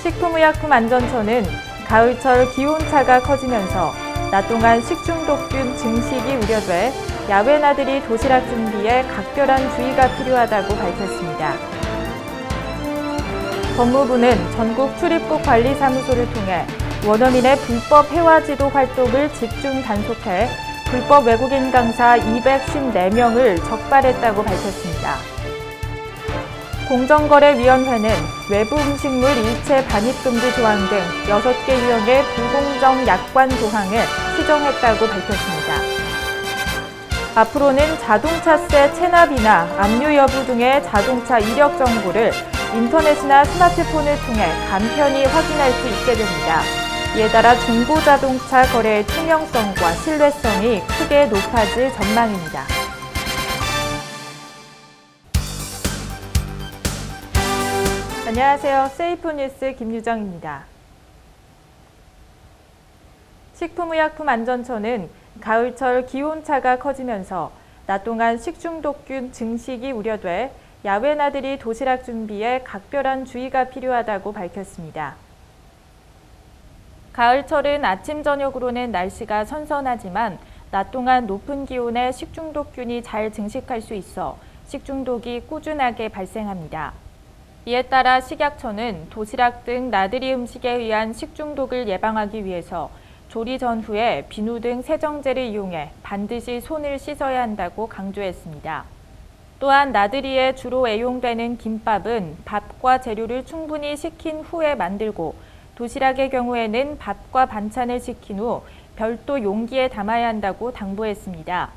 식품의약품안전처는 가을철 기온차가 커지면서 낮 동안 식중독균 증식이 우려돼 야외 나들이 도시락 준비에 각별한 주의가 필요하다고 밝혔습니다. 법무부는 전국 출입국 관리사무소를 통해 원어민의 불법 해와지도 활동을 집중 단속해 불법 외국인 강사 254명을 적발했다고 밝혔습니다. 공정거래위원회는 외부 음식물 일체 반입금지 조항 등 6개 유형의 불공정 약관 조항을 시정했다고 밝혔습니다. 앞으로는 자동차세 체납이나 압류 여부 등의 자동차 이력 정보를 인터넷이나 스마트폰을 통해 간편히 확인할 수 있게 됩니다. 이에 따라 중고자동차 거래의 투명성과 신뢰성이 크게 높아질 전망입니다. 안녕하세요. 세이프뉴스 김유정입니다. 식품의약품안전처는 가을철 기온차가 커지면서 낮 동안 식중독균 증식이 우려돼 야외 나들이 도시락 준비에 각별한 주의가 필요하다고 밝혔습니다. 가을철은 아침 저녁으로는 날씨가 선선하지만 낮 동안 높은 기온에 식중독균이 잘 증식할 수 있어 식중독이 꾸준하게 발생합니다. 이에 따라 식약처는 도시락 등 나들이 음식에 의한 식중독을 예방하기 위해서 조리 전후에 비누 등 세정제를 이용해 반드시 손을 씻어야 한다고 강조했습니다. 또한 나들이에 주로 애용되는 김밥은 밥과 재료를 충분히 식힌 후에 만들고 도시락의 경우에는 밥과 반찬을 식힌 후 별도 용기에 담아야 한다고 당부했습니다.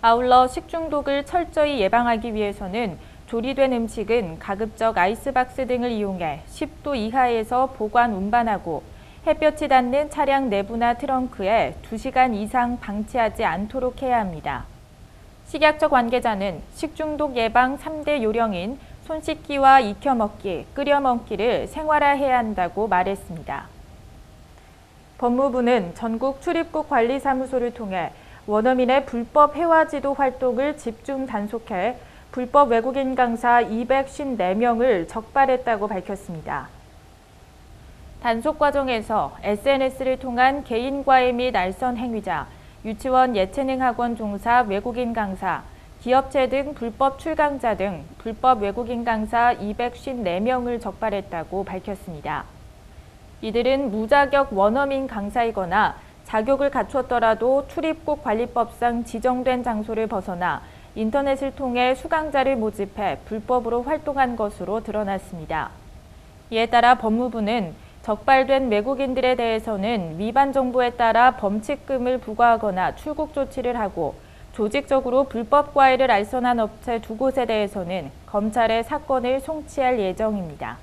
아울러 식중독을 철저히 예방하기 위해서는 조리된 음식은 가급적 아이스박스 등을 이용해 10도 이하에서 보관 운반하고 햇볕이 닿는 차량 내부나 트렁크에 2시간 이상 방치하지 않도록 해야 합니다. 식약처 관계자는 식중독 예방 3대 요령인 손 씻기와 익혀 먹기, 끓여 먹기를 생활화해야 한다고 말했습니다. 법무부는 전국 출입국 관리사무소를 통해 원어민의 불법 해와지도 활동을 집중 단속해 불법 외국인 강사 254명을 적발했다고 밝혔습니다. 단속 과정에서 SNS를 통한 개인과외 및 알선 행위자, 유치원 예체능 학원 종사 외국인 강사, 기업체 등 불법 출강자 등 불법 외국인 강사 254명을 적발했다고 밝혔습니다. 이들은 무자격 원어민 강사이거나 자격을 갖췄더라도 출입국 관리법상 지정된 장소를 벗어나 인터넷을 통해 수강자를 모집해 불법으로 활동한 것으로 드러났습니다. 이에 따라 법무부는 적발된 외국인들에 대해서는 위반 정보에 따라 범칙금을 부과하거나 출국 조치를 하고 조직적으로 불법 과외를 알선한 업체 2곳에 대해서는 검찰에 사건을 송치할 예정입니다.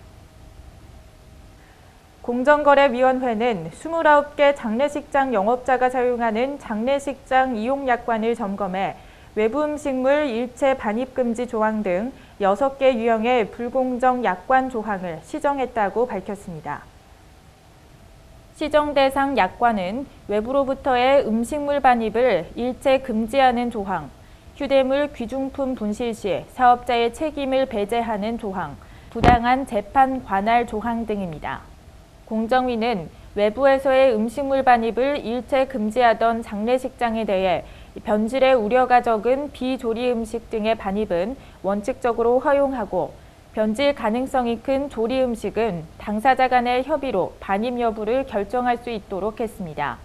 공정거래위원회는 29개 장례식장 영업자가 사용하는 장례식장 이용약관을 점검해 외부 음식물 일체 반입금지 조항 등 6개 유형의 불공정 약관 조항을 시정했다고 밝혔습니다. 시정 대상 약관은 외부로부터의 음식물 반입을 일체 금지하는 조항, 휴대물 귀중품 분실 시 사업자의 책임을 배제하는 조항, 부당한 재판 관할 조항 등입니다. 공정위는 외부에서의 음식물 반입을 일체 금지하던 장례식장에 대해 변질의 우려가 적은 비조리 음식 등의 반입은 원칙적으로 허용하고 변질 가능성이 큰 조리 음식은 당사자 간의 협의로 반입 여부를 결정할 수 있도록 했습니다.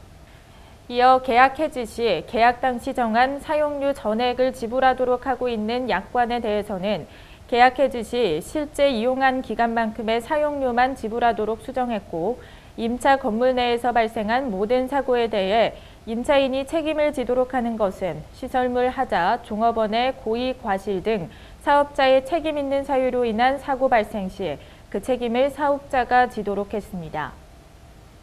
이어 계약 해지 시 계약당 시정한 사용료 전액을 지불하도록 하고 있는 약관에 대해서는 계약 해지 시 실제 이용한 기간만큼의 사용료만 지불하도록 수정했고 임차 건물 내에서 발생한 모든 사고에 대해 임차인이 책임을 지도록 하는 것은 시설물 하자, 종업원의 고의 과실 등 사업자의 책임 있는 사유로 인한 사고 발생 시 그 책임을 사업자가 지도록 했습니다.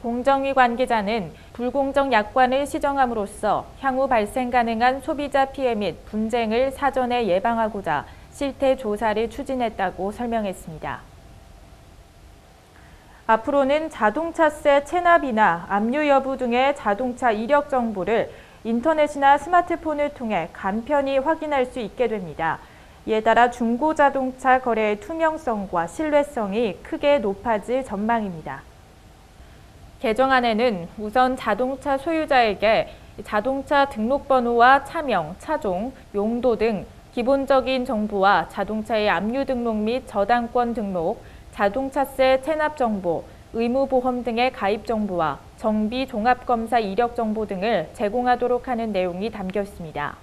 공정위 관계자는 불공정 약관을 시정함으로써 향후 발생 가능한 소비자 피해 및 분쟁을 사전에 예방하고자 실태 조사를 추진했다고 설명했습니다. 앞으로는 자동차세 체납이나 압류 여부 등의 자동차 이력 정보를 인터넷이나 스마트폰을 통해 간편히 확인할 수 있게 됩니다. 이에 따라 중고자동차 거래의 투명성과 신뢰성이 크게 높아질 전망입니다. 개정안에는 우선 자동차 소유자에게 자동차 등록번호와 차명, 차종, 용도 등 기본적인 정보와 자동차의 압류 등록 및 저당권 등록, 자동차세 체납 정보, 의무보험 등의 가입 정보와 정비 종합검사 이력 정보 등을 제공하도록 하는 내용이 담겨 있습니다.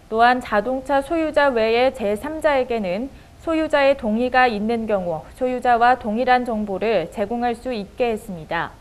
또한 자동차 소유자 외의 제3자에게는 소유자의 동의가 있는 경우 소유자와 동일한 정보를 제공할 수 있게 했습니다.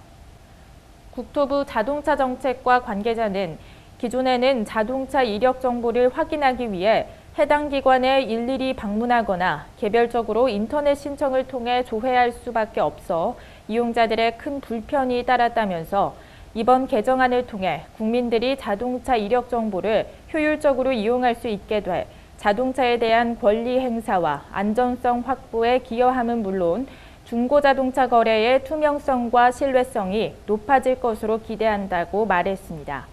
국토부 자동차정책과 관계자는 기존에는 자동차 이력 정보를 확인하기 위해 해당 기관에 일일이 방문하거나 개별적으로 인터넷 신청을 통해 조회할 수밖에 없어 이용자들의 큰 불편이 따랐다면서 이번 개정안을 통해 국민들이 자동차 이력 정보를 효율적으로 이용할 수 있게 돼 자동차에 대한 권리 행사와 안전성 확보에 기여함은 물론 중고자동차 거래의 투명성과 신뢰성이 높아질 것으로 기대한다고 말했습니다.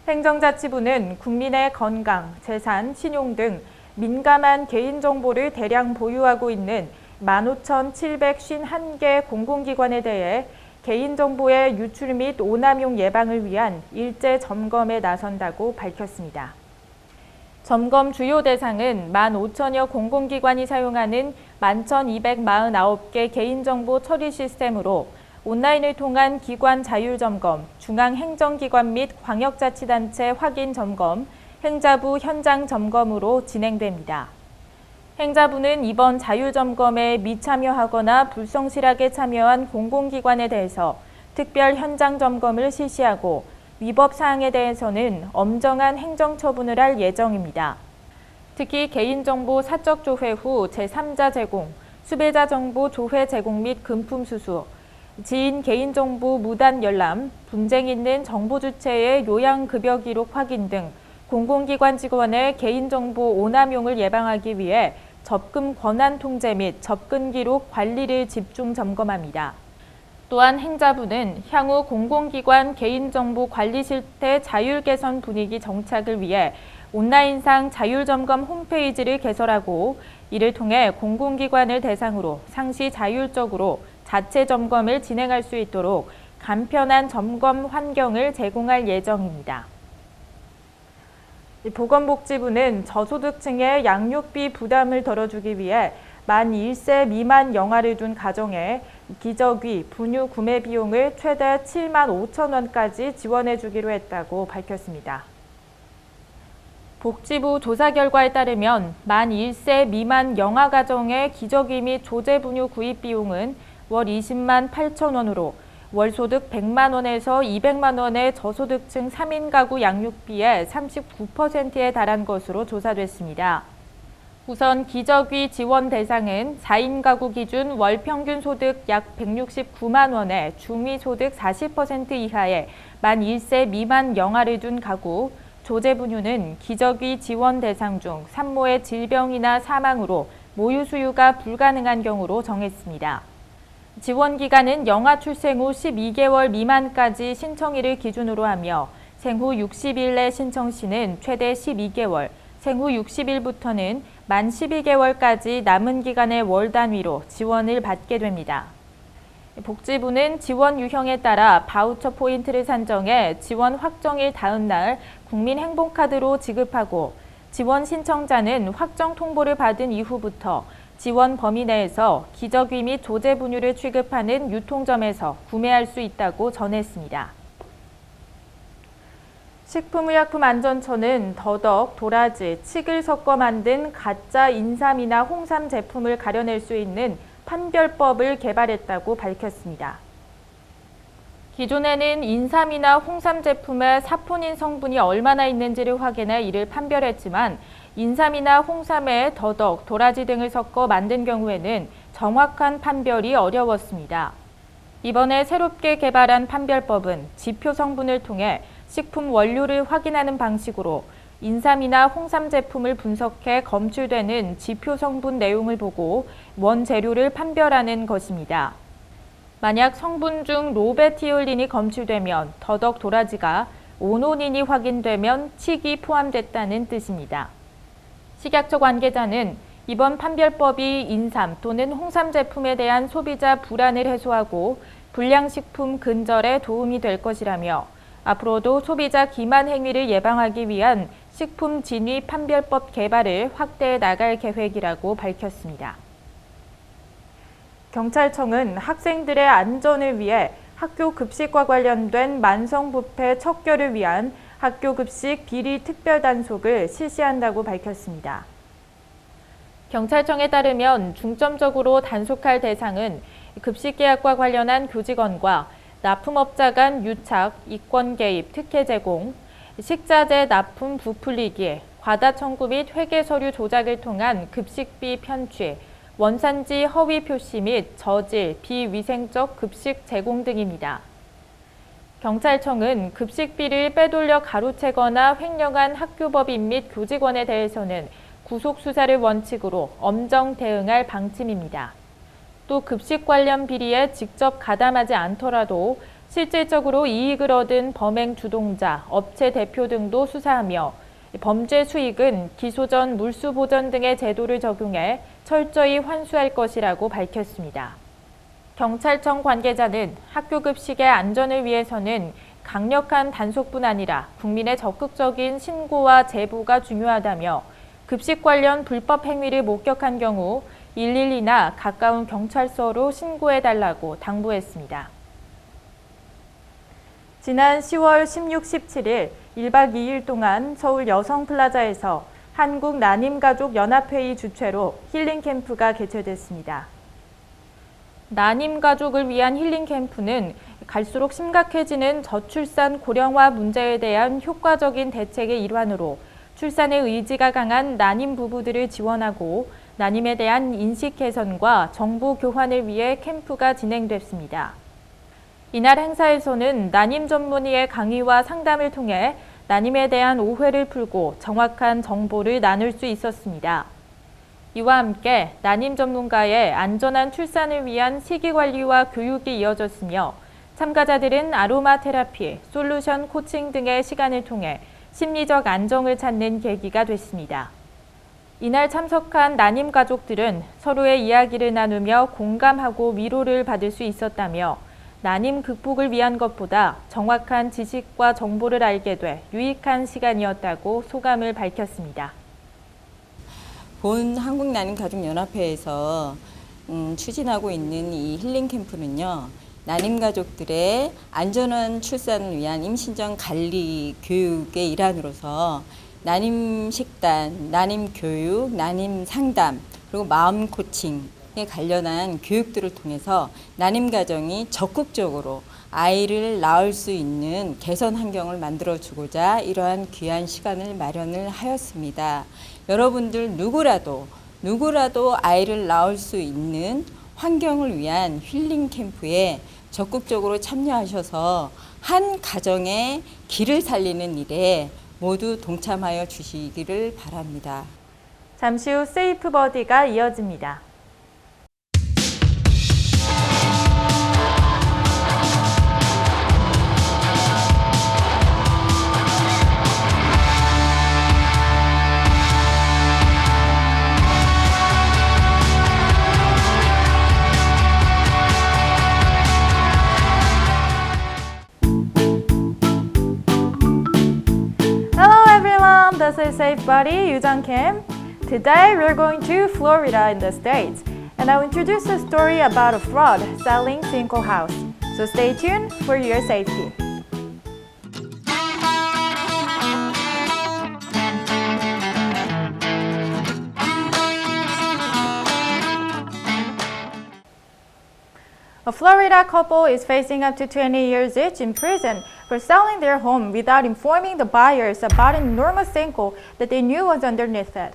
행정자치부는 국민의 건강, 재산, 신용 등 민감한 개인정보를 대량 보유하고 있는 15,751개 공공기관에 대해 개인정보의 유출 및 오남용 예방을 위한 일제 점검에 나선다고 밝혔습니다. 점검 주요 대상은 15,000여 공공기관이 사용하는 11,249개 개인정보 처리 시스템으로 온라인을 통한 기관 자율점검, 중앙행정기관 및 광역자치단체 확인 점검, 행자부 현장 점검으로 진행됩니다. 행자부는 이번 자율점검에 미참여하거나 불성실하게 참여한 공공기관에 대해서 특별 현장 점검을 실시하고 위법 사항에 대해서는 엄정한 행정처분을 할 예정입니다. 특히 개인정보 사적 조회 후 제3자 제공, 수배자 정보 조회 제공 및 금품 수수, 지인 개인정보 무단 열람, 분쟁 있는 정보 주체의 요양급여 기록 확인 등 공공기관 직원의 개인정보 오남용을 예방하기 위해 접근 권한 통제 및 접근 기록 관리를 집중 점검합니다. 또한 행자부는 향후 공공기관 개인정보 관리 실태 자율 개선 분위기 정착을 위해 온라인상 자율점검 홈페이지를 개설하고 이를 통해 공공기관을 대상으로 상시 자율적으로 자체 점검을 진행할 수 있도록 간편한 점검 환경을 제공할 예정입니다. 보건복지부는 저소득층의 양육비 부담을 덜어주기 위해 만 1세 미만 영아를 둔 가정에 기저귀, 분유 구매 비용을 최대 7만 5천 원까지 지원해 주기로 했다고 밝혔습니다. 복지부 조사 결과에 따르면 만 1세 미만 영아 가정의 기저귀 및 조제 분유 구입 비용은 월 20만 8천 원으로 월소득 100만 원에서 200만 원의 저소득층 3인 가구 양육비의 39%에 달한 것으로 조사됐습니다. 우선 기저귀 지원 대상은 4인 가구 기준 월 평균 소득 약 169만 원에 중위소득 40% 이하의 만 1세 미만 영아를 둔 가구, 조제분유는 기저귀 지원 대상 중 산모의 질병이나 사망으로 모유 수유가 불가능한 경우로 정했습니다. 지원 기간은 영아 출생 후 12개월 미만까지 신청일을 기준으로 하며 생후 60일 내 신청 시는 최대 12개월, 생후 60일부터는 만 12개월까지 남은 기간의 월 단위로 지원을 받게 됩니다. 복지부는 지원 유형에 따라 바우처 포인트를 산정해 지원 확정일 다음 날 국민행복카드로 지급하고 지원 신청자는 확정 통보를 받은 이후부터 지원 범위 내에서 기저귀 및 조제 분유를 취급하는 유통점에서 구매할 수 있다고 전했습니다. 식품의약품안전처는 더덕, 도라지, 칡을 섞어 만든 가짜 인삼이나 홍삼 제품을 가려낼 수 있는 판별법을 개발했다고 밝혔습니다. 기존에는 인삼이나 홍삼 제품에 사포닌 성분이 얼마나 있는지를 확인해 이를 판별했지만 인삼이나 홍삼에 더덕, 도라지 등을 섞어 만든 경우에는 정확한 판별이 어려웠습니다. 이번에 새롭게 개발한 판별법은 지표 성분을 통해 식품 원료를 확인하는 방식으로 인삼이나 홍삼 제품을 분석해 검출되는 지표 성분 내용을 보고 원재료를 판별하는 것입니다. 만약 성분 중 로베티올린이 검출되면 더덕, 도라지가, 오노닌이 확인되면 칡이 포함됐다는 뜻입니다. 식약처 관계자는 이번 판별법이 인삼 또는 홍삼 제품에 대한 소비자 불안을 해소하고 불량식품 근절에 도움이 될 것이라며 앞으로도 소비자 기만 행위를 예방하기 위한 식품 진위 판별법 개발을 확대해 나갈 계획이라고 밝혔습니다. 경찰청은 학생들의 안전을 위해 학교 급식과 관련된 만성부패 척결을 위한 학교 급식 비리 특별 단속을 실시한다고 밝혔습니다. 경찰청에 따르면 중점적으로 단속할 대상은 급식 계약과 관련한 교직원과 납품업자 간 유착, 이권 개입, 특혜 제공, 식자재 납품 부풀리기, 과다 청구 및 회계 서류 조작을 통한 급식비 편취, 원산지 허위 표시 및 저질, 비위생적 급식 제공 등입니다. 경찰청은 급식비를 빼돌려 가로채거나 횡령한 학교법인 및 교직원에 대해서는 구속 수사를 원칙으로 엄정 대응할 방침입니다. 또 급식 관련 비리에 직접 가담하지 않더라도 실질적으로 이익을 얻은 범행 주동자, 업체 대표 등도 수사하며 범죄 수익은 기소 전 물수 보전 등의 제도를 적용해 철저히 환수할 것이라고 밝혔습니다. 경찰청 관계자는 학교 급식의 안전을 위해서는 강력한 단속뿐 아니라 국민의 적극적인 신고와 제보가 중요하다며 급식 관련 불법 행위를 목격한 경우 112나 가까운 경찰서로 신고해달라고 당부했습니다. 지난 10월 16, 17일 1박 2일 동안 서울 여성플라자에서 한국난임가족연합회의 주최로 힐링캠프가 개최됐습니다. 난임가족을 위한 힐링캠프는 갈수록 심각해지는 저출산 고령화 문제에 대한 효과적인 대책의 일환으로 출산의 의지가 강한 난임 부부들을 지원하고 난임에 대한 인식 개선과 정보 교환을 위해 캠프가 진행됐습니다. 이날 행사에서는 난임 전문의의 강의와 상담을 통해 난임에 대한 오해를 풀고 정확한 정보를 나눌 수 있었습니다. 이와 함께 난임 전문가의 안전한 출산을 위한 시기관리와 교육이 이어졌으며 참가자들은 아로마 테라피, 솔루션 코칭 등의 시간을 통해 심리적 안정을 찾는 계기가 됐습니다. 이날 참석한 난임 가족들은 서로의 이야기를 나누며 공감하고 위로를 받을 수 있었다며 난임 극복을 위한 것보다 정확한 지식과 정보를 알게 돼 유익한 시간이었다고 소감을 밝혔습니다. 본 한국난임가족연합회에서 추진하고 있는 이 힐링 캠프는요, 난임 가족들의 안전한 출산을 위한 임신전 관리 교육의 일환으로서 난임 식단, 난임 교육, 난임 상담, 그리고 마음 코칭에 관련한 교육들을 통해서 난임 가정이 적극적으로 아이를 낳을 수 있는 개선 환경을 만들어주고자 이러한 귀한 시간을 마련을 하였습니다. 여러분들 누구라도 아이를 낳을 수 있는 환경을 위한 힐링 캠프에 적극적으로 참여하셔서 한 가정의 길을 살리는 일에 모두 동참하여 주시기를 바랍니다. 잠시 후 세이프 버디가 이어집니다. This is Safe Buddy, Yoo-jung Kim. Today we're going to Florida in the States, and I'll introduce a story about a fraud selling single house. So stay tuned for your safety. A Florida couple is facing up to 20 years each in prison for selling their home without informing the buyers about an enormous sinkhole that they knew was underneath it.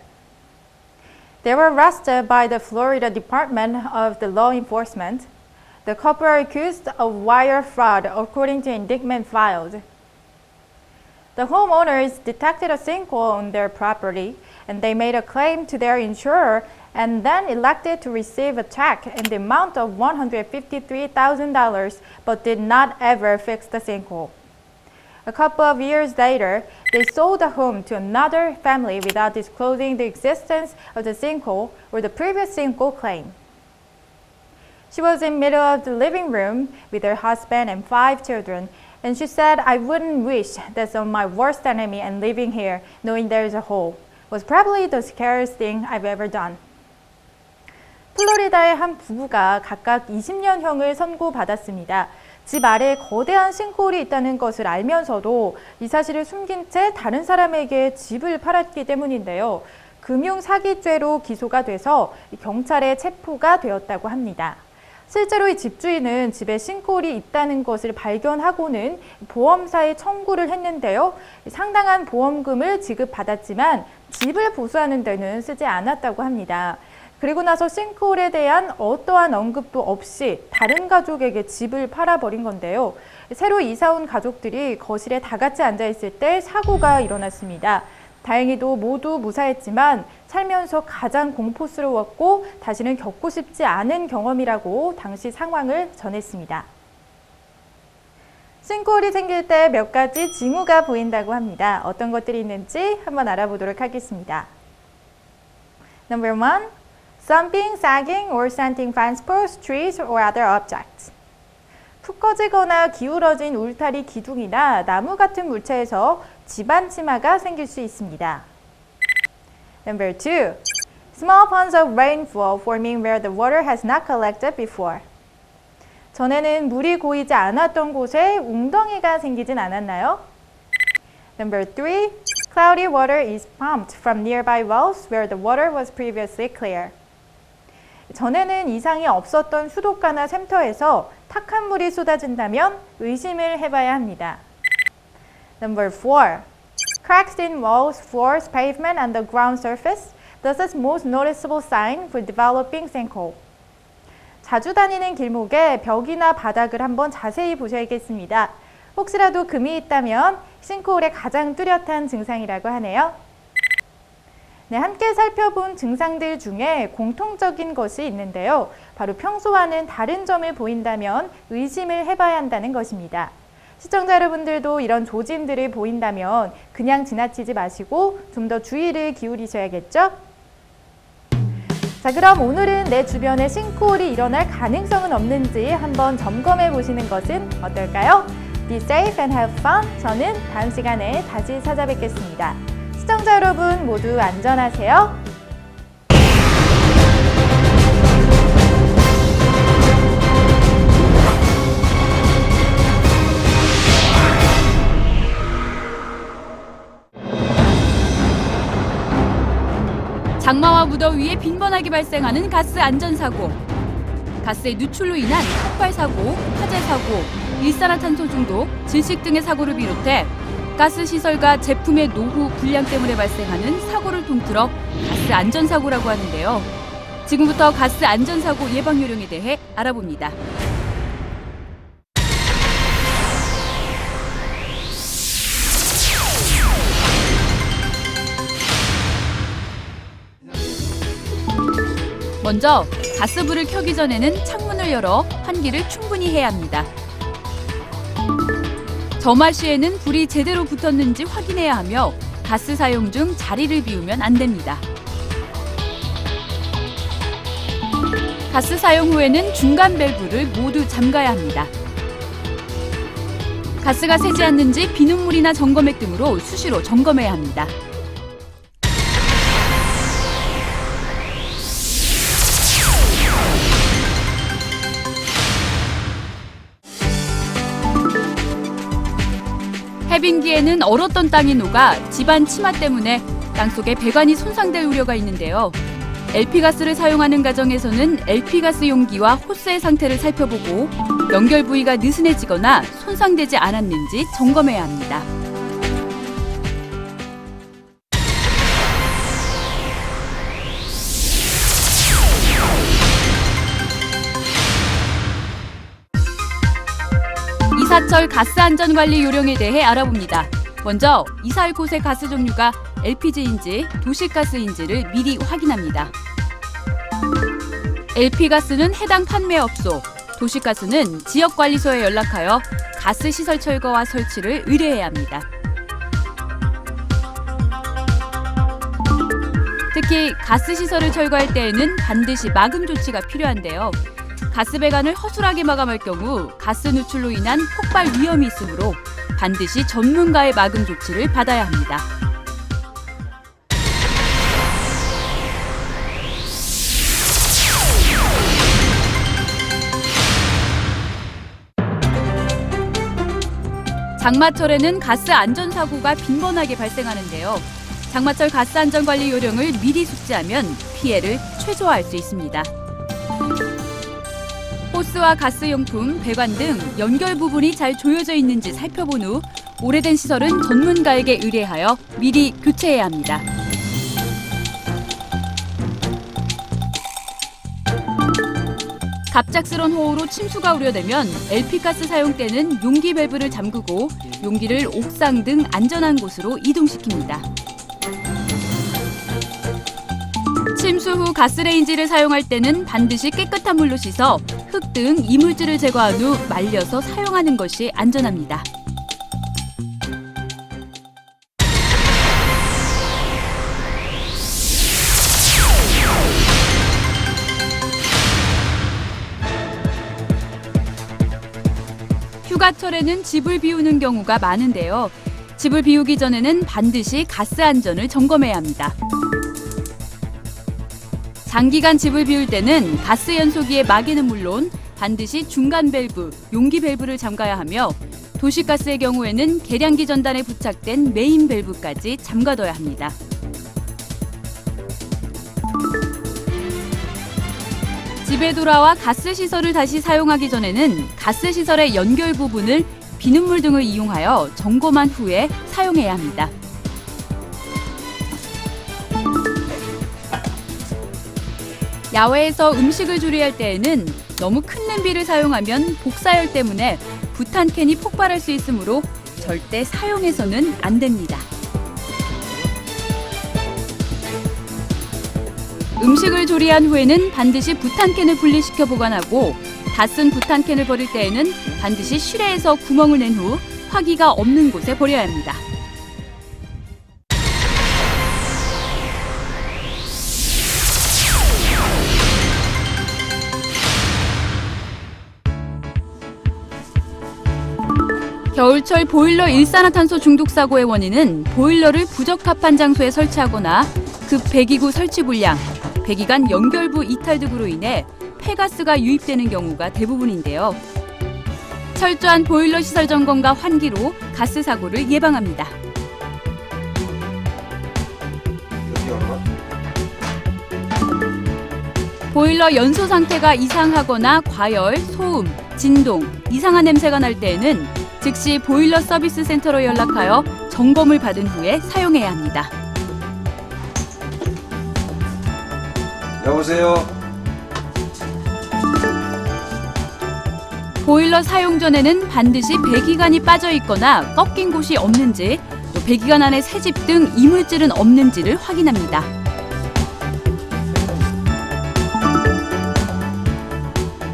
They were arrested by the Florida Department of the Law Enforcement. The couple are accused of wire fraud, according to indictment filed. The homeowners detected a sinkhole on their property, and they made a claim to their insurer and then elected to receive a check in the amount of $153,000, but did not ever fix the sinkhole. A couple of years later, they sold the home to another family without disclosing the existence of the sinkhole or the previous sinkhole claim. She was in the middle of the living room with her husband and 5 children, and she said, I wouldn't wish that's on my worst enemy and living here knowing there's a hole was probably the scariest thing I've ever done. 플로리다의 한 부부가 각각 20년형을 선고받았습니다. 집 아래에 거대한 싱크홀이 있다는 것을 알면서도 이 사실을 숨긴 채 다른 사람에게 집을 팔았기 때문인데요. 금융 사기죄로 기소가 돼서 경찰에 체포가 되었다고 합니다. 실제로 이 집주인은 집에 싱크홀이 있다는 것을 발견하고는 보험사에 청구를 했는데요. 상당한 보험금을 지급받았지만 집을 보수하는 데는 쓰지 않았다고 합니다. 그리고 나서 싱크홀에 대한 어떠한 언급도 없이 다른 가족에게 집을 팔아버린 건데요. 새로 이사 온 가족들이 거실에 다 같이 앉아있을 때 사고가 일어났습니다. 다행히도 모두 무사했지만 살면서 가장 공포스러웠고 다시는 겪고 싶지 않은 경험이라고 당시 상황을 전했습니다. 싱크홀이 생길 때 몇 가지 징후가 보인다고 합니다. 어떤 것들이 있는지 한번 알아보도록 하겠습니다. Number 1. Slumping, sagging, or slanting fence posts, trees, or other objects. 푹 꺼지거나 기울어진 울타리 기둥이나 나무 같은 물체에서 집안 치마가 생길 수 있습니다. Number 2. Small ponds of rainfall forming where the water has not collected before. 전에는 물이 고이지 않았던 곳에 웅덩이가 생기진 않았나요? Number 3. Cloudy water is pumped from nearby wells where the water was previously clear. 전에는 이상이 없었던 수도가나 샘터에서 탁한 물이 쏟아진다면 의심을 해봐야 합니다. Number 4. Cracks in walls, floors, pavement, and the ground surface. This is most noticeable sign for developing sinkhole. 자주 다니는 길목에 벽이나 바닥을 한번 자세히 보셔야겠습니다. 혹시라도 금이 있다면 싱크홀의 가장 뚜렷한 증상이라고 하네요. 네, 함께 살펴본 증상들 중에 공통적인 것이 있는데요. 바로 평소와는 다른 점을 보인다면 의심을 해봐야 한다는 것입니다. 시청자 여러분들도 이런 조짐들을 보인다면 그냥 지나치지 마시고 좀 더 주의를 기울이셔야겠죠? 자, 그럼 오늘은 내 주변에 싱크홀이 일어날 가능성은 없는지 한번 점검해 보시는 것은 어떨까요? Be safe and have fun. 저는 다음 시간에 다시 찾아뵙겠습니다. 시청자 여러분 모두 안전하세요. 장마와 무더위에 빈번하게 발생하는 가스 안전사고. 가스의 누출로 인한 폭발사고, 화재사고, 일산화탄소 중독, 질식 등의 사고를 비롯해 가스시설과 제품의 노후, 불량 때문에 발생하는 사고를 통틀어 가스 안전사고라고 하는데요. 지금부터 가스 안전사고 예방 요령에 대해 알아봅니다. 먼저 가스불을 켜기 전에는 창문을 열어 환기를 충분히 해야 합니다. 점화 시에는 불이 제대로 붙었는지 확인해야 하며 가스 사용 중 자리를 비우면 안 됩니다. 가스 사용 후에는 중간 밸브를 모두 잠가야 합니다. 가스가 새지 않는지 비눗물이나 점검액 등으로 수시로 점검해야 합니다. 해빙기에는 얼었던 땅이 녹아 집안 치마 때문에 땅속에 배관이 손상될 우려가 있는데요. LP가스를 사용하는 가정에서는 LP가스 용기와 호스의 상태를 살펴보고 연결 부위가 느슨해지거나 손상되지 않았는지 점검해야 합니다. 이사철 가스 안전 관리 요령에 대해 알아봅니다. 먼저 이사할 곳의 가스 종류가 LPG인지 도시가스인지를 미리 확인합니다. LP가스는 해당 판매업소, 도시가스는 지역관리소에 연락하여 가스 시설 철거와 설치를 의뢰해야 합니다. 특히 가스 시설을 철거할 때에는 반드시 마금 조치가 필요한데요. 가스 배관을 허술하게 마감할 경우 가스 누출로 인한 폭발 위험이 있으므로 반드시 전문가의 마금 조치를 받아야 합니다. 장마철에는 가스 안전사고가 빈번하게 발생하는데요. 장마철 가스 안전관리 요령을 미리 숙지하면 피해를 최소화할 수 있습니다. 호스와 가스용품, 배관 등 연결 부분이 잘 조여져 있는지 살펴본 후 오래된 시설은 전문가에게 의뢰하여 미리 교체해야 합니다. 갑작스런 호우로 침수가 우려되면 LP가스 사용 때는 용기 밸브를 잠그고 용기를 옥상 등 안전한 곳으로 이동시킵니다. 침수 후 가스레인지를 사용할 때는 반드시 깨끗한 물로 씻어 흙 등 이물질을 제거한 후 말려서 사용하는 것이 안전합니다. 휴가철에는 집을 비우는 경우가 많은데요. 집을 비우기 전에는 반드시 가스 안전을 점검해야 합니다. 장기간 집을 비울 때는 가스 연소기의 마개는 물론 반드시 중간 밸브, 용기 밸브를 잠가야 하며 도시가스의 경우에는 계량기 전단에 부착된 메인 밸브까지 잠가둬야 합니다. 집에 돌아와 가스 시설을 다시 사용하기 전에는 가스 시설의 연결 부분을 비눗물 등을 이용하여 점검한 후에 사용해야 합니다. 야외에서 음식을 조리할 때에는 너무 큰 냄비를 사용하면 복사열 때문에 부탄캔이 폭발할 수 있으므로 절대 사용해서는 안 됩니다. 음식을 조리한 후에는 반드시 부탄캔을 분리시켜 보관하고 다 쓴 부탄캔을 버릴 때에는 반드시 실외에서 구멍을 낸 후 화기가 없는 곳에 버려야 합니다. 겨울철 보일러 일산화탄소 중독 사고의 원인은 보일러를 부적합한 장소에 설치하거나 급 배기구 설치 불량, 배기관 연결부 이탈 등으로 인해 폐가스가 유입되는 경우가 대부분인데요. 철저한 보일러 시설 점검과 환기로 가스 사고를 예방합니다. 보일러 연소 상태가 이상하거나 과열, 소음, 진동, 이상한 냄새가 날 때에는 즉시 보일러 서비스 센터로 연락하여 점검을 받은 후에 사용해야 합니다. 여보세요. 보일러 사용 전에는 반드시 배기관이 빠져 있거나 꺾인 곳이 없는지, 또 배기관 안에 새집 등 이물질은 없는지를 확인합니다.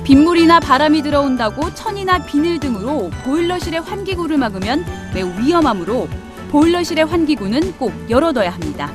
빗물이나 바람이 들어온다고 천이나 비닐 등으로 보일러실의 환기구를 막으면 매우 위험하므로 보일러실의 환기구는 꼭 열어둬야 합니다.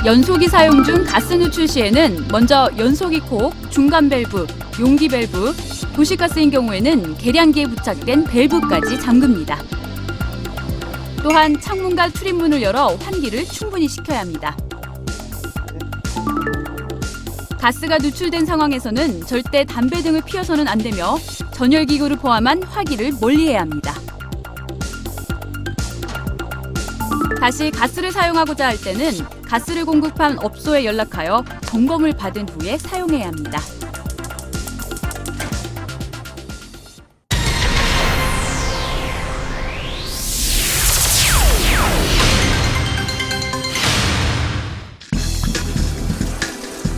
연소기 사용 중 가스 누출 시에는 먼저 연소기 콕, 중간 밸브, 용기 밸브, 도시가스인 경우에는 계량기에 부착된 밸브까지 잠깁니다. 또한 창문과 출입문을 열어 환기를 충분히 시켜야 합니다. 가스가 누출된 상황에서는 절대 담배 등을 피워서는 안 되며 전열기구를 포함한 화기를 멀리해야 합니다. 다시 가스를 사용하고자 할 때는 가스를 공급한 업소에 연락하여 점검을 받은 후에 사용해야 합니다.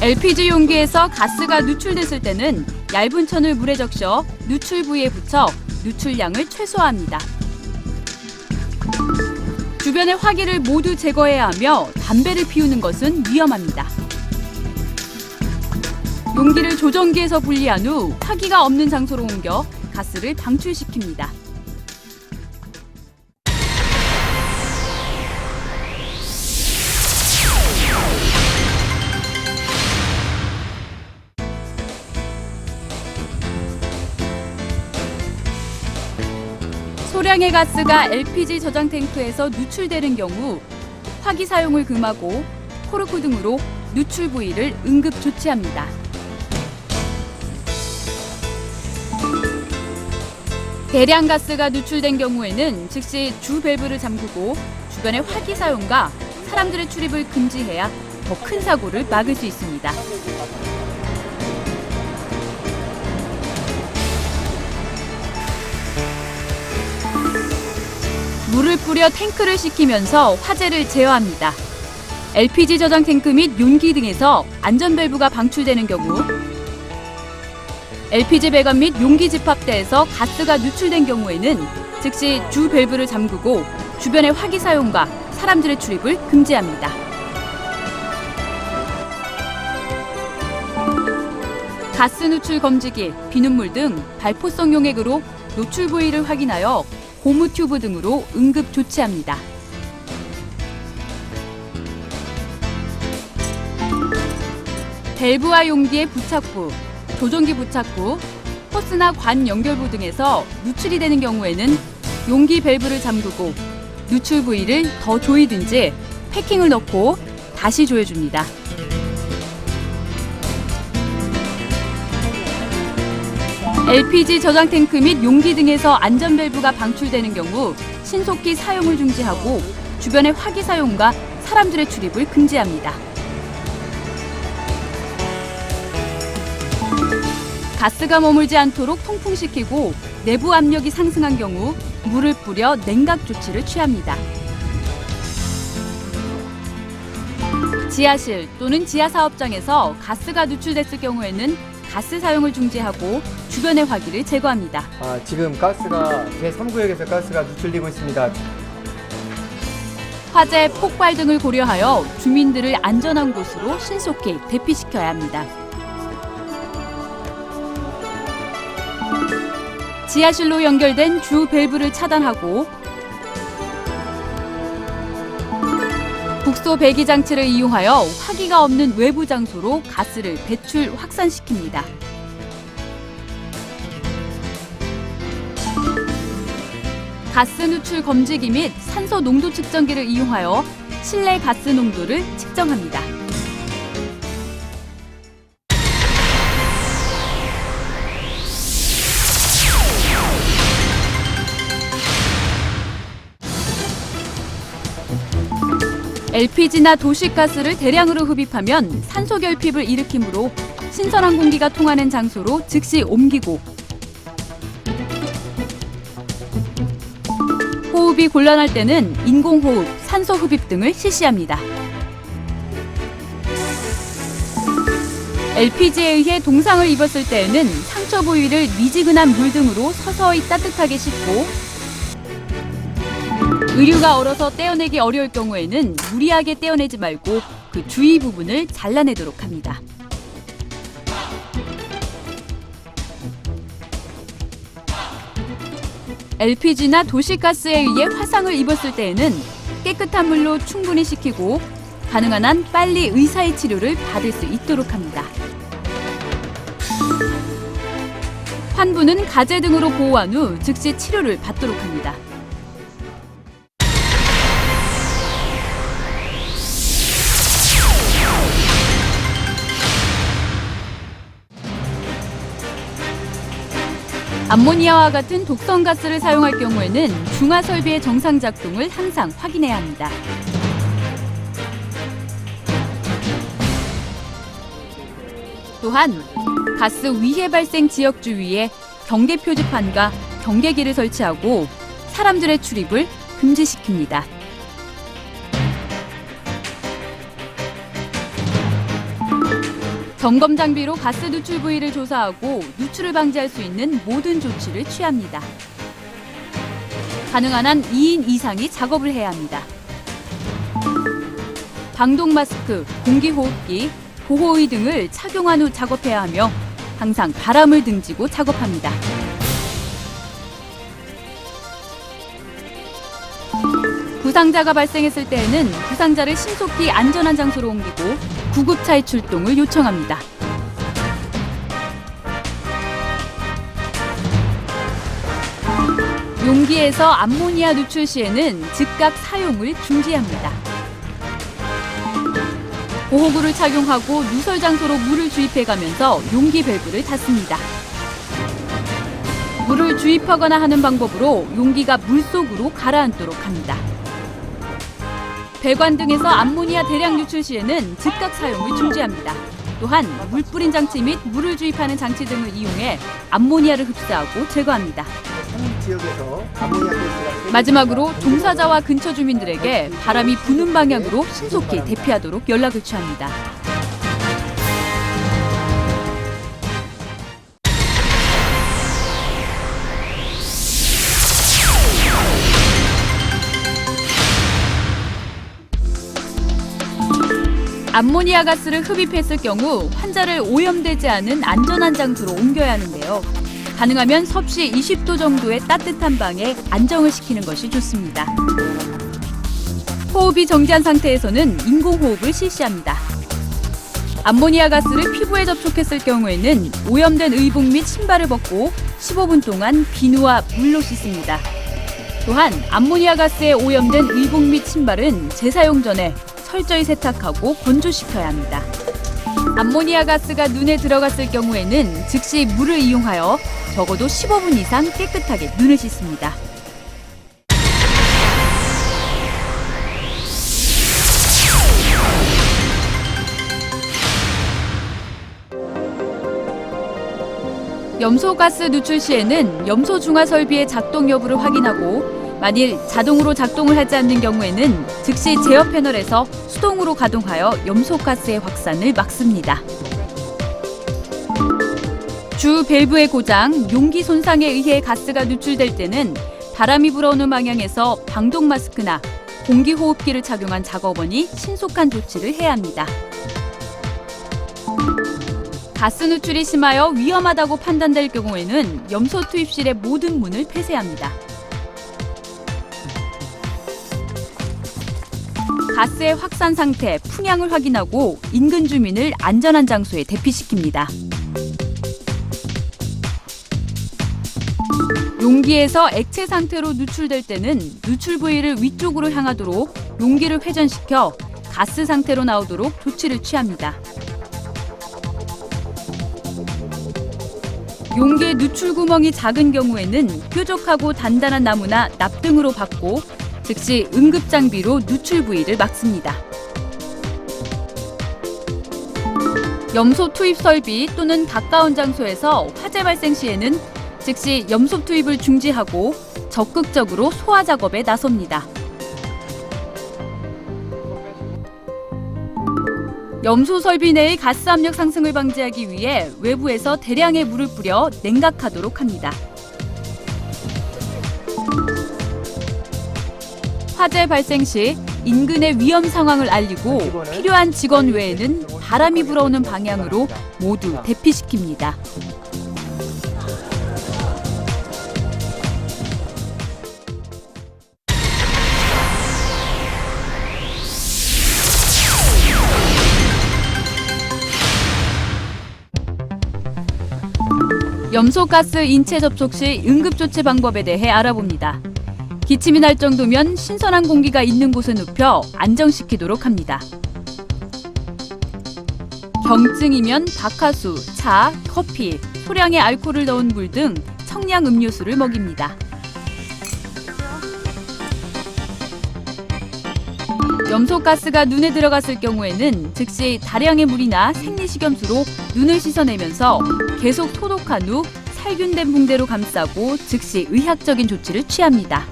LPG 용기에서 가스가 누출됐을 때는 얇은 천을 물에 적셔 누출 부위에 붙여 누출량을 최소화합니다. 주변의 화기를 모두 제거해야 하며 담배를 피우는 것은 위험합니다. 용기를 조정기에서 분리한 후 화기가 없는 장소로 옮겨 가스를 방출시킵니다. 소량의 가스가 LPG 저장 탱크에서 누출되는 경우 화기 사용을 금하고 코르크 등으로 누출 부위를 응급 조치합니다. 대량 가스가 누출된 경우에는 즉시 주 밸브를 잠그고 주변의 화기 사용과 사람들의 출입을 금지해야 더 큰 사고를 막을 수 있습니다. 물을 뿌려 탱크를 식히면서 화재를 제어합니다. LPG 저장 탱크 및 용기 등에서 안전 밸브가 방출되는 경우, LPG 배관 및 용기 집합대에서 가스가 누출된 경우에는 즉시 주 밸브를 잠그고 주변의 화기 사용과 사람들의 출입을 금지합니다. 가스 누출 검지기, 비눗물 등 발포성 용액으로 노출 부위를 확인하여 고무 튜브 등으로 응급 조치합니다. 밸브와 용기의 부착부, 조종기 부착부, 호스나 관 연결부 등에서 누출이 되는 경우에는 용기 밸브를 잠그고 누출 부위를 더 조이든지 패킹을 넣고 다시 조여줍니다. LPG 저장 탱크 및 용기 등에서 안전 밸브가 방출되는 경우 신속히 사용을 중지하고 주변의 화기 사용과 사람들의 출입을 금지합니다. 가스가 머물지 않도록 통풍시키고 내부 압력이 상승한 경우 물을 뿌려 냉각 조치를 취합니다. 지하실 또는 지하사업장에서 가스가 누출됐을 경우에는 가스 사용을 중지하고 주변의 화기를 제거합니다. 지금 가스가 제3구역에서 가스가 누출되고 있습니다. 화재, 폭발 등을 고려하여 주민들을 안전한 곳으로 신속히 대피시켜야 합니다. 지하실로 연결된 주 밸브를 차단하고 국소 배기 장치를 이용하여 화기가 없는 외부 장소로 가스를 배출, 확산시킵니다. 가스 누출 검지기 및 산소 농도 측정기를 이용하여 실내 가스 농도를 측정합니다. LPG나 도시가스를 대량으로 흡입하면 산소 결핍을 일으키므로 신선한 공기가 통하는 장소로 즉시 옮기고 호흡이 곤란할 때는 인공호흡, 산소 흡입 등을 실시합니다. LPG에 의해 동상을 입었을 때에는 상처 부위를 미지근한 물 등으로 서서히 따뜻하게 씻고 의류가 얼어서 떼어내기 어려울 경우에는 무리하게 떼어내지 말고 그 주위 부분을 잘라내도록 합니다. LPG나 도시가스에 의해 화상을 입었을 때에는 깨끗한 물로 충분히 식히고 가능한 한 빨리 의사의 치료를 받을 수 있도록 합니다. 환부는 가재 등으로 보호한 후 즉시 치료를 받도록 합니다. 암모니아와 같은 독성 가스를 사용할 경우에는 중화 설비의 정상 작동을 항상 확인해야 합니다. 또한 가스 위해 발생 지역 주위에 경계 표지판과 경계기를 설치하고 사람들의 출입을 금지시킵니다. 점검 장비로 가스 누출 부위를 조사하고 누출을 방지할 수 있는 모든 조치를 취합니다. 가능한 한 2인 이상이 작업을 해야 합니다. 방독 마스크, 공기호흡기, 보호의 등을 착용한 후 작업해야 하며 항상 바람을 등지고 작업합니다. 부상자가 발생했을 때에는 부상자를 신속히 안전한 장소로 옮기고 구급차의 출동을 요청합니다. 용기에서 암모니아 누출 시에는 즉각 사용을 중지합니다. 보호구를 착용하고 누설 장소로 물을 주입해가면서 용기 밸브를 닫습니다. 물을 주입하거나 하는 방법으로 용기가 물속으로 가라앉도록 합니다. 배관 등에서 암모니아 대량 유출 시에는 즉각 사용을 중지합니다. 또한 물 뿌린 장치 및 물을 주입하는 장치 등을 이용해 암모니아를 흡수하고 제거합니다. 지역에서 암모니아 가스가 마지막으로 종사자와 근처 주민들에게 바람이 부는 방향으로 신속히 대피하도록 연락을 취합니다. 암모니아 가스를 흡입했을 경우 환자를 오염되지 않은 안전한 장소로 옮겨야 하는데요. 가능하면 섭씨 20도 정도의 따뜻한 방에 안정을 시키는 것이 좋습니다. 호흡이 정지한 상태에서는 인공호흡을 실시합니다. 암모니아 가스를 피부에 접촉했을 경우에는 오염된 의복 및 신발을 벗고 15분 동안 비누와 물로 씻습니다. 또한 암모니아 가스에 오염된 의복 및 신발은 재사용 전에 철저히 세탁하고 건조시켜야 합니다. 암모니아 가스가 눈에 들어갔을 경우에는 즉시 물을 이용하여 적어도 15분 이상 깨끗하게 눈을 씻습니다. 염소가스 누출 시에는 염소 중화 설비의 작동 여부를 확인하고 만일 자동으로 작동을 하지 않는 경우에는 즉시 제어 패널에서 수동으로 가동하여 염소가스의 확산을 막습니다. 주 밸브의 고장, 용기 손상에 의해 가스가 누출될 때는 바람이 불어오는 방향에서 방독 마스크나 공기호흡기를 착용한 작업원이 신속한 조치를 해야 합니다. 가스 누출이 심하여 위험하다고 판단될 경우에는 염소 투입실의 모든 문을 폐쇄합니다. 가스의 확산 상태, 풍향을 확인하고 인근 주민을 안전한 장소에 대피시킵니다. 용기에서 액체 상태로 누출될 때는 누출 부위를 위쪽으로 향하도록 용기를 회전시켜 가스 상태로 나오도록 조치를 취합니다. 용기의 누출 구멍이 작은 경우에는 뾰족하고 단단한 나무나 납 등으로 박고 즉시 응급 장비로 누출 부위를 막습니다. 염소 투입 설비 또는 가까운 장소에서 화재 발생 시에는 즉시 염소 투입을 중지하고 적극적으로 소화 작업에 나섭니다. 염소 설비 내의 가스 압력 상승을 방지하기 위해 외부에서 대량의 물을 뿌려 냉각하도록 합니다. 화재 발생 시 인근의 위험 상황을 알리고 필요한 직원 외에는 바람이 불어오는 방향으로 모두 대피시킵니다. 염소가스 인체 접촉 시 응급조치 방법에 대해 알아봅니다. 기침이 날 정도면 신선한 공기가 있는 곳에 눕혀 안정시키도록 합니다. 경증이면 박하수, 차, 커피, 소량의 알코올을 넣은 물 등 청량 음료수를 먹입니다. 염소가스가 눈에 들어갔을 경우에는 즉시 다량의 물이나 생리식염수로 눈을 씻어내면서 계속 소독한 후 살균된 붕대로 감싸고 즉시 의학적인 조치를 취합니다.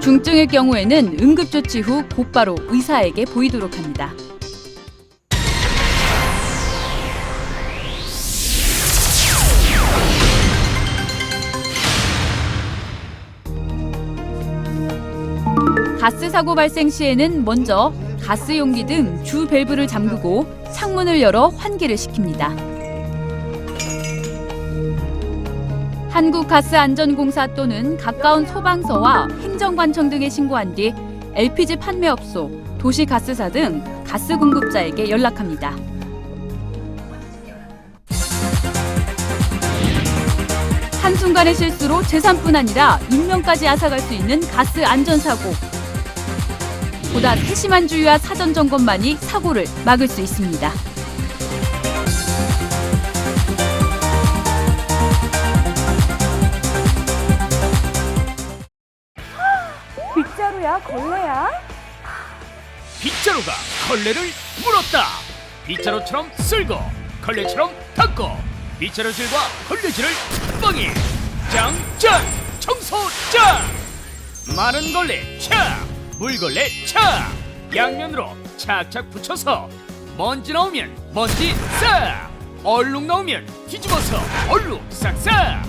중증일 경우에는 응급조치 후 곧바로 의사에게 보이도록 합니다. 가스 사고 발생 시에는 먼저 가스 용기 등 주 밸브를 잠그고 창문을 열어 환기를 시킵니다. 한국가스안전공사 또는 가까운 소방서와 행정관청 등에 신고한 뒤 LPG 판매업소, 도시가스사 등 가스 공급자에게 연락합니다. 한순간의 실수로 재산뿐 아니라 인명까지 앗아갈 수 있는 가스 안전사고. 보다 세심한 주의와 사전 점검만이 사고를 막을 수 있습니다. 빗자루야? 걸레야? 빗자루가 걸레를 물었다. 빗자루처럼 쓸고 걸레처럼 닦고 빗자루질과 걸레질을 한 방에 짱짱 청소짱. 마른 걸레 착, 물걸레 착, 양면으로 착착 붙여서 먼지 나오면 먼지 싹, 얼룩 나오면 뒤집어서 얼룩 싹싹.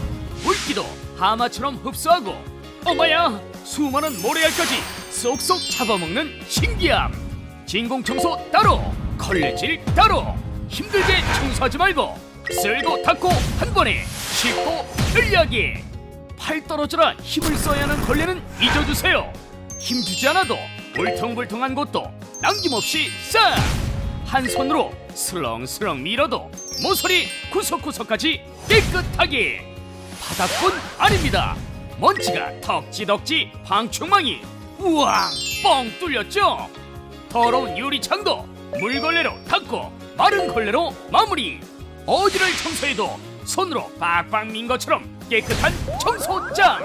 물기도 하마처럼 흡수하고 어머야 수많은 모래알까지 쏙쏙 잡아먹는 신기함. 진공청소 따로, 걸레질 따로. 힘들게 청소하지 말고 쓸고 닦고 한 번에 쉽고 편리하게. 팔 떨어져라 힘을 써야 하는 걸레는 잊어주세요. 힘주지 않아도 울퉁불퉁한 곳도 남김없이 싹. 한 손으로 슬렁슬렁 밀어도 모서리 구석구석까지 깨끗하게. 바닥뿐 아닙니다. 먼지가 덕지덕지 방충망이 우왕 뻥 뚫렸죠. 더러운 유리창도 물걸레로 닦고 마른 걸레로 마무리. 어디를 청소해도 손으로 빡빡 민 것처럼 깨끗한 청소장.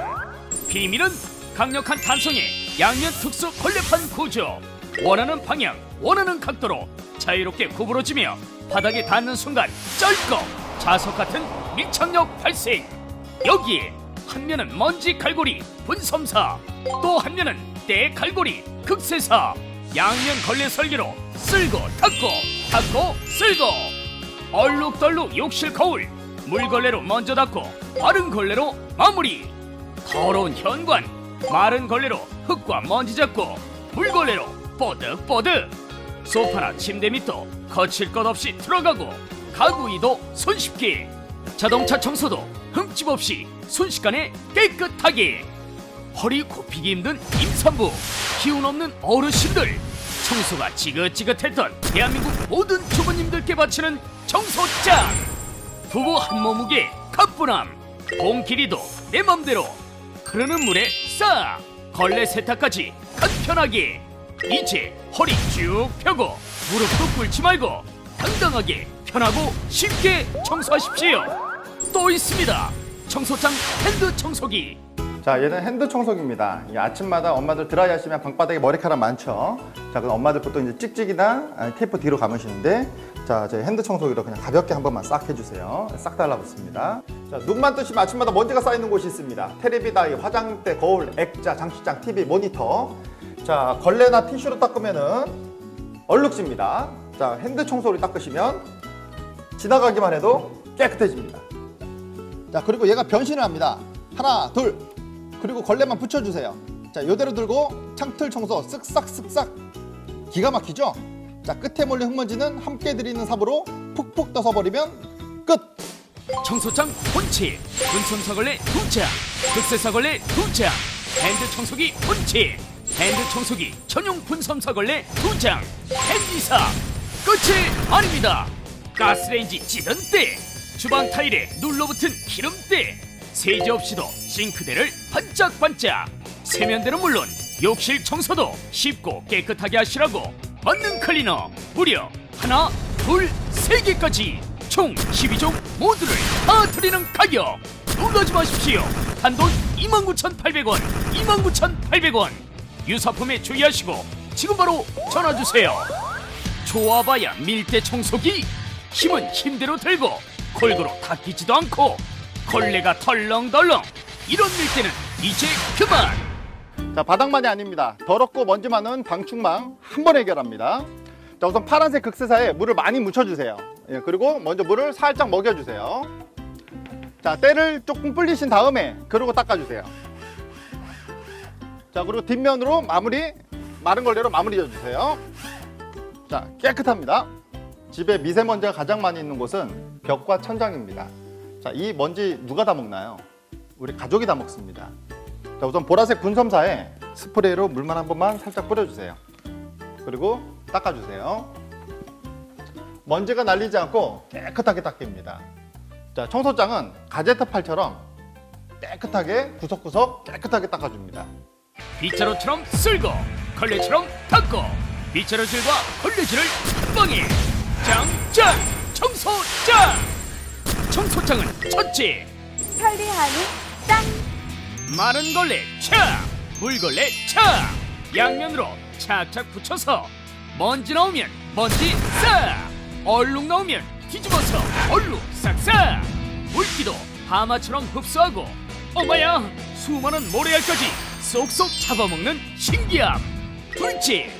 비밀은 강력한 탄성의 양면 특수 걸레판 구조. 원하는 방향, 원하는 각도로 자유롭게 구부러지며 바닥에 닿는 순간 쩔꺽 자석 같은 밀착력 발생. 여기에 한 면은 먼지 갈고리 분섬사, 또 한 면은 때 갈고리 극세사. 양면 걸레 설계로 쓸고 닦고 쓸고. 얼룩덜룩 욕실 거울 물걸레로 먼저 닦고 마른 걸레로 마무리. 더러운 현관 마른 걸레로 흙과 먼지 잡고 물걸레로 뽀득뽀득. 소파나 침대 밑도 거칠 것 없이 들어가고 가구 위도 손쉽게. 자동차 청소도 흠집 없이 순식간에 깨끗하게. 허리 굽히기 힘든 임산부, 기운 없는 어르신들, 청소가 지긋지긋했던 대한민국 모든 주부님들께 바치는 청소장. 부부 한 몸무게 가뿐함, 공 길이도 내 맘대로 흐르는 물에 싹. 걸레 세탁까지 간편하게. 이제 허리 쭉 펴고 무릎도 꿇지 말고 당당하게 편하고 쉽게 청소하십시오. 또 있습니다. 청소장 핸드 청소기. 자, 얘는 핸드 청소기입니다. 이 아침마다 엄마들 드라이 하시면 방바닥에 머리카락 많죠. 자, 그럼 엄마들 보통 이제 찍찍이나 테이프 뒤로 감으시는데, 자, 저희 핸드 청소기로 그냥 가볍게 한 번만 싹 해주세요. 싹 달라붙습니다. 자, 눈만 뜨시면 아침마다 먼지가 쌓이는 곳이 있습니다. 테레비 다이, 화장대, 거울, 액자, 장식장, TV, 모니터. 자, 걸레나 티슈로 닦으면은 얼룩집니다. 자, 핸드 청소를 닦으시면 지나가기만 해도 깨끗해집니다. 자, 그리고 얘가 변신을 합니다. 하나, 둘. 그리고 걸레만 붙여주세요. 자, 요대로 들고 창틀 청소 쓱싹쓱싹. 기가 막히죠? 자, 끝에 몰린 흙먼지는 함께 드리는 삽으로 푹푹 떠서 버리면 끝! 청소장 본체, 분섬사 걸레 2장, 극세사 걸레 2장, 핸드 청소기 본체, 핸드 청소기 전용 분섬사 걸레 2장, 핸디사. 끝이 아닙니다. 가스레인지 찌든 때, 주방 타일에 눌러붙은 기름때, 세제 없이도 싱크대를 반짝반짝. 세면대는 물론 욕실 청소도 쉽고 깨끗하게 하시라고 만능 클리너 무려 하나, 둘, 세 개까지 총 12종 모두를 다 드리는 가격. 놀라지 마십시오. 단돈 29,800원, 29,800원. 유사품에 주의하시고 지금 바로 전화주세요. 좋아봐야 밀대 청소기. 힘은 힘대로 들고 골고루 닦이지도 않고 걸레가 덜렁덜렁. 이런 밀대는 이제 그만. 자, 바닥만이 아닙니다. 더럽고 먼지 많은 방충망 한 번에 해결합니다. 자, 우선 파란색 극세사에 물을 많이 묻혀주세요. 예, 그리고 먼저 물을 살짝 먹여주세요. 자, 때를 조금 불리신 다음에 그러고 닦아주세요. 자, 그리고 뒷면으로 마른 걸레로 마무리 져주세요. 자, 깨끗합니다. 집에 미세먼지가 가장 많이 있는 곳은 벽과 천장입니다. 자, 이 먼지 누가 다 먹나요? 우리 가족이 다 먹습니다. 자, 우선 보라색 분섬사에 스프레이로 물만 한 번만 살짝 뿌려주세요. 그리고 닦아주세요. 먼지가 날리지 않고 깨끗하게 닦입니다. 자, 청소장은 가제트 팔처럼 깨끗하게 구석구석 깨끗하게 닦아줍니다. 빗자루처럼 쓸고 걸레처럼 닦고 빗자루질과 걸레질을 한 방에 짱짱 청소짱. 청소장은 첫째 편리하니 짱! 마른 걸레 차, 물걸레 차. 양면으로 착착 붙여서 먼지 나오면 먼지 싹, 얼룩 나오면 뒤집어서 얼룩 싹싹. 물기도 하마처럼 흡수하고 어마야 수많은 모래알까지 쏙쏙 잡아먹는 신기함. 둘째,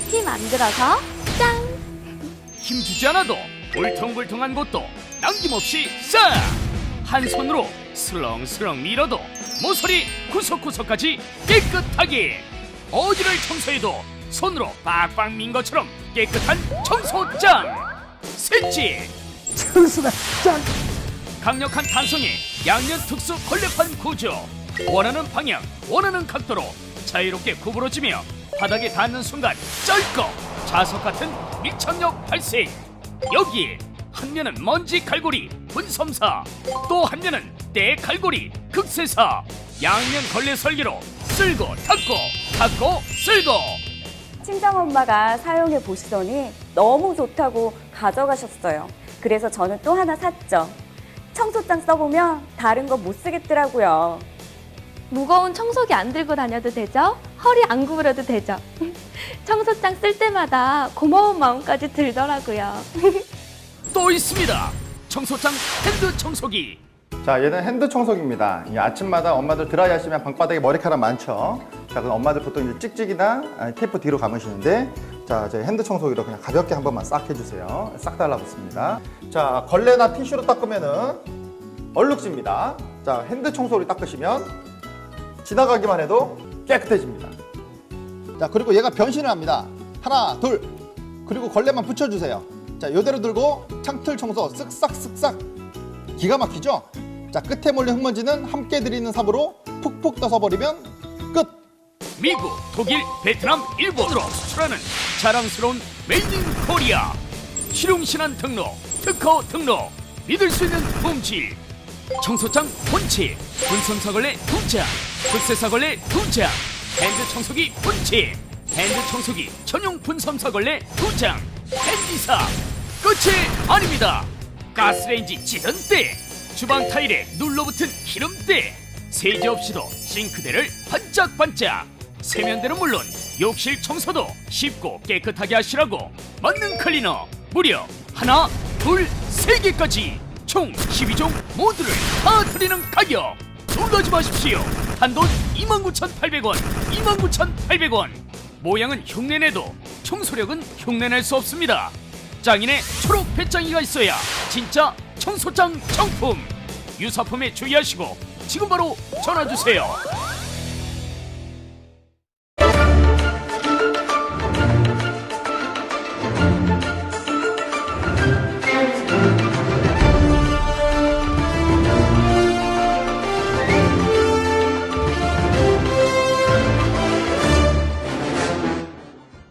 힘 안 들어서 짱! 힘주지 않아도 울퉁불퉁한 곳도 남김없이 싹. 한 손으로 슬렁슬렁 밀어도 모서리 구석구석까지 깨끗하게. 어디를 청소해도 손으로 빡빡 민 것처럼 깨끗한 청소장. 셋째, 청소가 짱! 강력한 탄성의 양면 특수 걸레판 구조. 원하는 방향, 원하는 각도로 자유롭게 구부러지며 바닥에 닿는 순간 쩔꺽 자석 같은 밀착력 발생. 여기에 한 면은 먼지 갈고리 분섬사, 또 한 면은 때 갈고리 극세사. 양면 걸레 설계로 쓸고 닦고 쓸고. 친정엄마가 사용해 보시더니 너무 좋다고 가져가셨어요. 그래서 저는 또 하나 샀죠. 청소장 써보면 다른 거 못 쓰겠더라고요. 무거운 청소기 안 들고 다녀도 되죠? 허리 안 구부려도 되죠? 청소장 쓸 때마다 고마운 마음까지 들더라고요. 또 있습니다. 청소장 핸드 청소기. 자, 얘는 핸드 청소기입니다. 이 아침마다 엄마들 드라이 하시면 방바닥에 머리카락 많죠. 자, 그럼 엄마들 보통 이제 찍찍이나 테이프 뒤로 감으시는데, 자, 제 핸드 청소기로 그냥 가볍게 한 번만 싹 해주세요. 싹 달라붙습니다. 자, 걸레나 티슈로 닦으면은 얼룩집니다. 자, 핸드 청소기로 닦으시면 지나가기만 해도 깨끗해집니다. 자, 그리고 얘가 변신을 합니다. 하나, 둘, 그리고 걸레만 붙여주세요. 자, 이대로 들고 창틀 청소 쓱싹쓱싹. 기가 막히죠? 자, 끝에 몰린 흙먼지는 함께 들이는 삽으로 푹푹 떠서버리면 끝! 미국, 독일, 베트남, 일본으로 수출하는 자랑스러운 메이드 인 코리아. 실용신한 등록, 특허 등록, 믿을 수 있는 품질. 청소장 본체, 분섬사걸레 2장, 극세사걸레 2장, 핸드 청소기 본체, 핸드 청소기 전용 분섬사걸레 2장, 핸디사. 끝이 아닙니다. 가스레인지 찌든 때, 주방 타일에 눌러붙은 기름때, 세제 없이도 싱크대를 반짝반짝. 세면대는 물론 욕실 청소도 쉽고 깨끗하게 하시라고 만능 클리너 무려 하나, 둘, 세 개까지 총 12종 모두를 다 드리는 가격. 놀라지 마십시오. 단돈 29,800원, 29,800원. 모양은 흉내내도 청소력은 흉내낼 수 없습니다. 짱인의 초록 배짱이가 있어야 진짜 청소장 정품. 유사품에 주의하시고 지금 바로 전화주세요.